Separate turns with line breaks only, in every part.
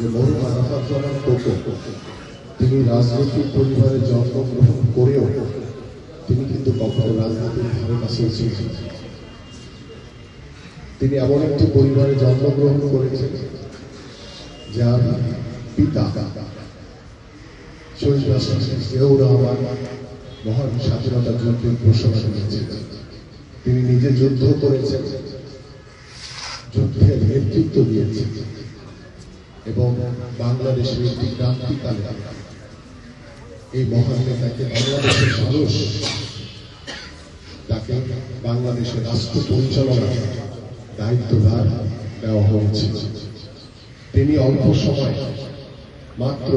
যে মরহুম আরাফাত জামান কোকো তিনি রাজনৈতিক পরিবারে জন্মগ্রহণ করেও তিনি কিন্তু কখনো রাজনীতির ধারে কাছে ছিলেন। তিনি এমন একটি পরিবারে জন্মগ্রহণ করেছেন যার পিতা শহীদ রাষ্ট্রপতি জিয়াউর রহমান মহান স্বাধীনতা যুদ্ধের ঘোষণা দিয়েছিলেন। তিনি নিজে যুদ্ধ করেছেন, যুদ্ধের নেতৃত্ব দিয়েছেন এবং বাংলাদেশের একটি ক্রান্তিকালে এই মহান নেতাকে বাংলাদেশের মানুষ তাকে বাংলাদেশের রাষ্ট্র পরিচালনার দায়িত্বভার দেওয়া হয়েছে। তিনি অল্প সময় মাত্র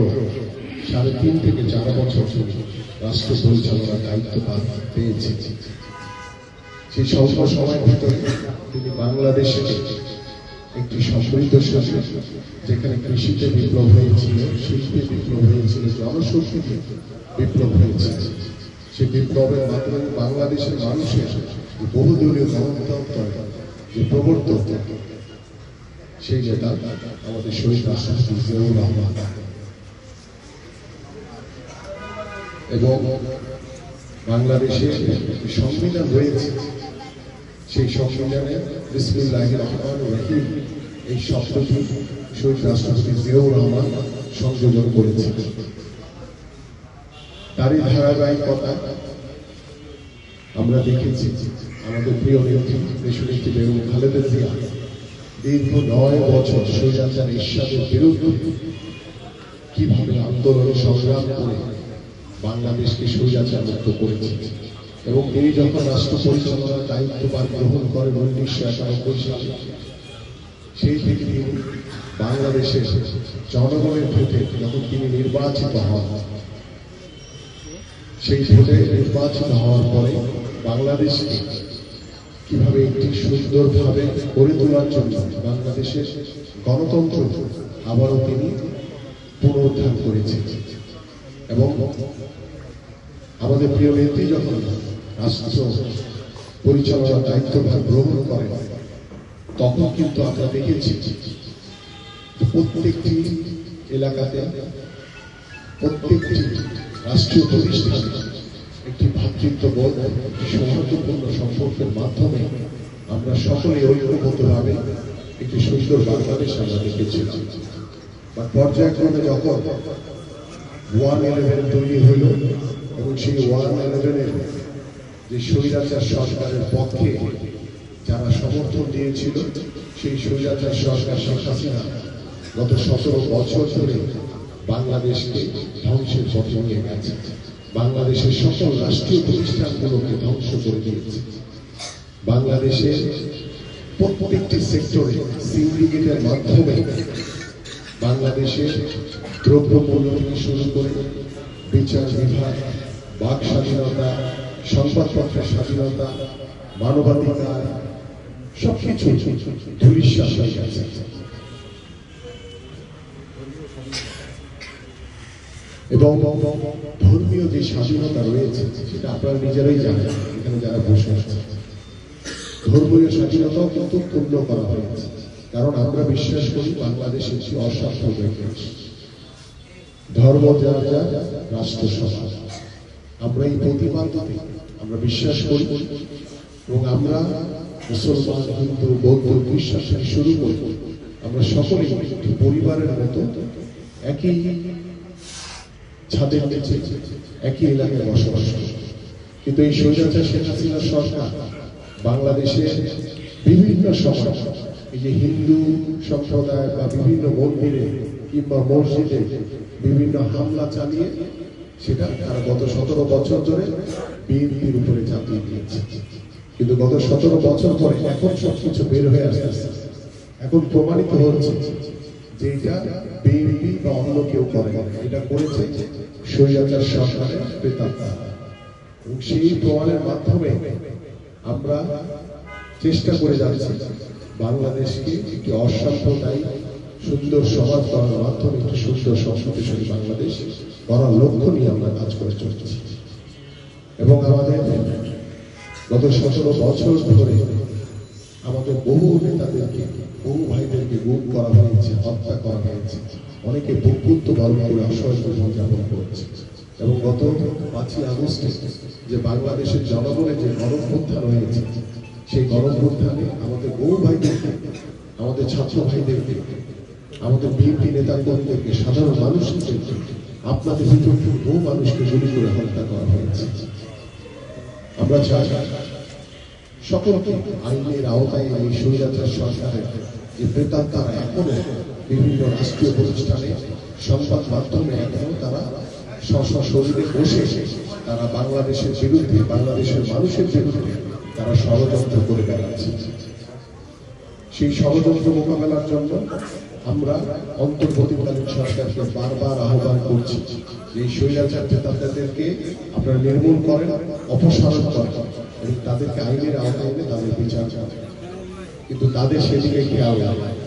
3.5 থেকে 4 বছর রাষ্ট্র পরিচালনার দায়িত্বভার পেয়েছেন। সেই স্বল্প সময়ের ভিতরে তিনি বাংলাদেশে একটি সমৃদ্ধ শাসন, যেখানে কৃষিতে বিপ্লব হয়েছিল, শিল্পে বিপ্লব হয়েছিল, জনশক্তিতে বিপ্লব হয়েছিল, সেই বিপ্লবের মাধ্যমে বাংলাদেশের মানুষের বহুদলীয় গণতন্ত্র যে প্রবর্তক, সেই নেতা আমাদের শহীদ রাষ্ট্রপতি জিয়াউর রহমান। এবং বাংলাদেশের সংবিধান রয়েছে, সেই সংবিধানে বিসমিল্লাহির রহমানির রহিম এই শব্দটি শহীদ রাষ্ট্রপতি জিয়াউর রহমান সংযোজন করেছেন। তারই ধারাবাহিকতা আমরা দেখেছি আমাদের প্রিয় নেত্রী দেশনেত্রী বেগম খালেদা জিয়া দীর্ঘ 9 বছর স্বৈরাচার এরশাদের বিরুদ্ধে কিভাবে আন্দোলন সংগ্রাম করে বাংলাদেশকে স্বৈরাচার মুক্ত করেছে। এবং তিনি যখন রাষ্ট্র পরিচালনার দায়িত্বভার গ্রহণ করেন 1991 সালে, সেই থেকে তিনি বাংলাদেশের জনগণের ভোটে যখন তিনি নির্বাচিত হন, সেই ভোটে নির্বাচিত হওয়ার পরে বাংলাদেশকে কিভাবে একটি সুন্দরভাবে গড়ে তোলার জন্য বাংলাদেশের গণতন্ত্র আবারও তিনি পুনরুদ্ধার করেছেন। এবং আমাদের প্রিয় নেত্রী যখন রাষ্ট্র পরিচালনার দায়িত্বভার গ্রহণ করেন, তখন কিন্তু আমরা দেখেছি প্রত্যেকটি এলাকাতে, প্রত্যেকটি রাষ্ট্রীয় প্রতিষ্ঠানে একটি ভ্রাতৃত্ববোধ, সৌহার্দ্যপূর্ণ সম্পর্কের মাধ্যমে আমরা সকলে ঐক্যবদ্ধভাবে একটি সুন্দর বাংলাদেশ আমরা দেখেছিলাম। বা পর্যায়ক্রমে যখন 1-11 তৈরি হইল এবং সেই 1-11-এর যে স্বৈরাচার সরকারের পক্ষে যারা সমর্থন দিয়েছিল, সেই স্বৈরাচার সরকার শেখ হাসিনা গত 17 বছর ধরে বাংলাদেশকে ধ্বংসের পথে নিয়ে গেছে, বাংলাদেশের সকল রাষ্ট্রীয় প্রতিষ্ঠানগুলোকে ধ্বংস করে দিয়েছে। বাংলাদেশের প্রত্যেকটি সেক্টরে সিন্ডিকেটের মাধ্যমে বাংলাদেশের দ্রব্যমূল্য থেকে শুরু করে বিচার বিভাগ, বাক স্বাধীনতা, সংবাদপত্রের স্বাধীনতা, মানবাধিকার সবকিছু ধূলিসাৎ হয়ে গেছে। এবং ধর্মীয় যে স্বাধীনতা রয়েছে সেটা আপনারা নিজেরাই জানেন, এখানে যারা বসে আছেন, ধর্মীয় স্বাধীনতাও কিন্তু পূর্ণ করা হয়েছে। কারণ আমরা বিশ্বাস করি বাংলাদেশ একটি অস্বার্থপর দেশ, ধর্ম যার যার, রাষ্ট্র সমাজ। আমরা এই প্রতিপাদ্যতে আমরা বিশ্বাস করি এবং আমরা মুসলমান, হিন্দু, বৌদ্ধ, খ্রিস্টান থেকে শুরু করি আমরা সকলেই একটি পরিবারের মতো একই ছাদের নিচে একই এলাকায় বসবাস করি। কিন্তু এই স্বৈরাচার শেখ হাসিনা সরকার বাংলাদেশের বিভিন্ন সময় এই যে হিন্দু সম্প্রদায় বা বিভিন্ন মন্দিরে কিংবা মসজিদে বিভিন্ন হামলা চালিয়ে সেটা তারা গত 17 বছর ধরে বিএনপির উপরে চাপিয়ে দিয়েছে। কিন্তু গত 17 বছর পরে এখন সবকিছু বের হয়ে আসতেছে, এখন প্রমাণিত হচ্ছে যে এটা বিএনপি বা অন্য কেউ করে, এটা করেছে স্বৈরাচার সরকারের প্রেতাত্মা। এবং সেই প্রমাণের মাধ্যমে আমরা চেষ্টা করে যাচ্ছি বাংলাদেশকে একটি অসাম্প্রদায়িক সুন্দর সমাজ করার মাধ্যমে একটি সুন্দর সংস্কৃতিশালী বাংলাদেশ করার লক্ষ্য নিয়ে আমরা কাজ করে চলছি। এবং আমাদের গত 17 বছর ধরে আমাদের বহু নেতাদেরকে, বহু ভাইদেরকে গুম করা হয়েছে, হত্যা করা হয়েছে। অনেকে বক্তব্য বরণ করে অসহায় জীবন যাপন করেছে। এবং গত 5ই আগস্টে যে বাংলাদেশের জনগণের যে গণঅভ্যুত্থান হয়েছে, সেই গণঅভ্যুত্থানে আমাদের বহু ভাইদেরকে, আমাদের ছাত্র ভাইদেরকে, আমাদের বিএনপি নেতাকর্মীদেরকে, সাধারণ মানুষকে, আপনাদের ভিতর বহু মানুষকে গুলি করে হত্যা করা হয়েছে। আমরা চাই সকলকে আইনের আওতায় এই স্বৈরাচার সরকারের যে প্রেতাত্মারা এখনো বিভিন্ন রাষ্ট্রীয় প্রতিষ্ঠানে, সংবাদ মাধ্যমে এখনো তারা শরীরে বসে তারা বাংলাদেশের বিরুদ্ধে, বাংলাদেশের মানুষের বিরুদ্ধে তারা ষড়যন্ত্র করে বেড়াচ্ছে। সেই ষড়যন্ত্র মোকাবেলার জন্য আমরা অন্তর্বর্তীকালীন সরকারকে বারবার আহ্বান করছি যে এই স্বৈরাচার প্রেতাত্মাদেরকে আপনারা নির্মূল করেন, অপসারণ করেন এবং তাদেরকে আইনের আওতায় এনে তাদের বিচার করেন। কিন্তু তাদের সেদিকে খেয়াল নেই।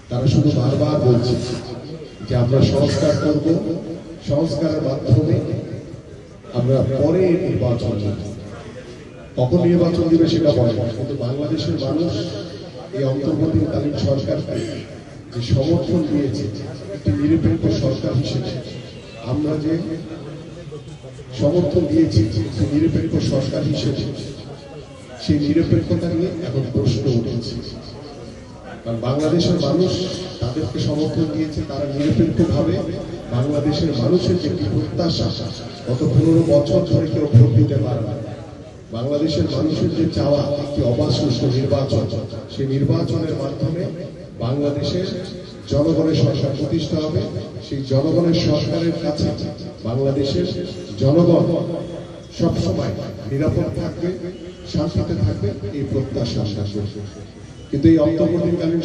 তারা শুধু বারবার বলছে যে আমরা সংস্কার করব, সংস্কারের মাধ্যমে আমরা পরে নির্বাচন করব। কখন নির্বাচন দিবে সেটা বলে না, কিন্তু বাংলাদেশের মানুষ এই অন্তর্বর্তীকালীন সরকারকে যে সমর্থন দিয়েছে একটি নিরপেক্ষ সরকার হিসেবে, আমরা যে সমর্থন দিয়েছি একটি নিরপেক্ষ সরকার হিসেবে, সেই নিরপেক্ষতা নিয়ে এখন প্রশ্ন উঠেছে। কারণ বাংলাদেশের মানুষ তাদেরকে সমর্থন দিয়েছে, তারা নিরপেক্ষভাবে বাংলাদেশের মানুষের যে একটি প্রত্যাশা, গত 15 বছর ধরে কেউ ভোট দিতে পারে না। বাংলাদেশের মানুষের যে চাওয়া একটি অবাধ সুষ্ঠু নির্বাচন, সেই নির্বাচনের মাধ্যমে বাংলাদেশের জনগণের সরকার প্রতিষ্ঠা হবে। সেই জনগণের সরকারের কাছে বাংলাদেশের জনগণ সবসময় নিরাপদ থাকবে, শান্তিতে থাকবে, এই প্রত্যাশা। কিন্তু এই অন্তর্বর্তীকালীন